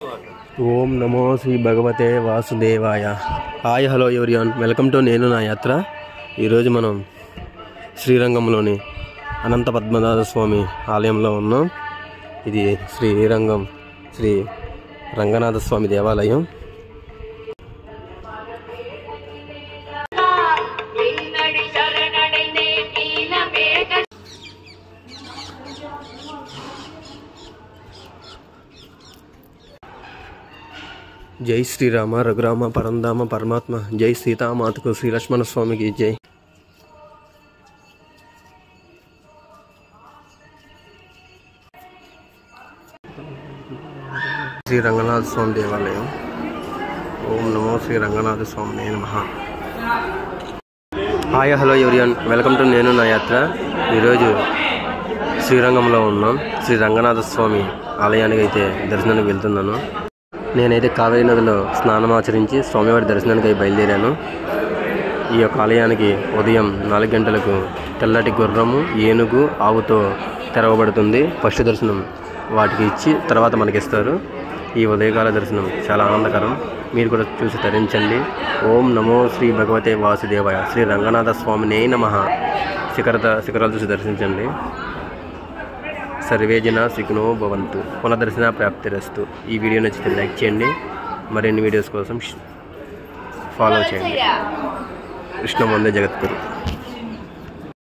ఓం నమో శ్రీ భగవతే వాసుదేవాయ. Hi hello ఎవరియాన్, welcome to నేను నా యాత్ర. ఈరోజు మనం శ్రీరంగంలోని అనంత పద్మనాభ స్వామి ఆలయంలో ఉన్నాం. ఇది శ్రీరంగం శ్రీ రంగనాథ స్వామి దేవాలయం. జై శ్రీరామ రఘురామ పరంధామ పరమాత్మ. జై సీతామాతకు శ్రీ లక్ష్మణ స్వామికి జై. శ్రీ రంగనాథ స్వామి దేవాలయం. ఓం నమో శ్రీ రంగనాథ స్వామి నమః. హాయ్ హలో ఎవరియాన్, వెల్కమ్ టు నేను నా యాత్ర. ఈరోజు శ్రీరంగంలో ఉన్నాం. శ్రీ రంగనాథ స్వామి ఆలయానికి అయితే దర్శనానికి వెళ్తున్నాను. నేనైతే కావేరీ నదిలో స్నానం ఆచరించి స్వామివారి దర్శనానికి బయలుదేరాను. ఈ యొక్క ఆలయానికి ఉదయం 4 గంటలకు తెల్లటి గుర్రము, ఏనుగు, ఆవుతో తెరవబడుతుంది. ఫస్ట్ దర్శనం వాటికి ఇచ్చి తర్వాత మనకిస్తారు. ఈ ఉదయకాల దర్శనం చాలా ఆనందకరం. మీరు కూడా చూసి తరించండి. ఓం నమో శ్రీ భగవతే వాసుదేవాయ. శ్రీ రంగనాథ స్వామినే నమః. శిఖరాలు చూసి దర్శించండి. సర్వే జన సుఖినో భవంతు. పునర్దర్శన ప్రాప్తిరస్తు. ఈ వీడియో నచ్చితే లైక్ చేయండి. మరిన్ని వీడియోస్ కోసం ఫాలో చేయండి. కృష్ణ వందే జగద్గురు.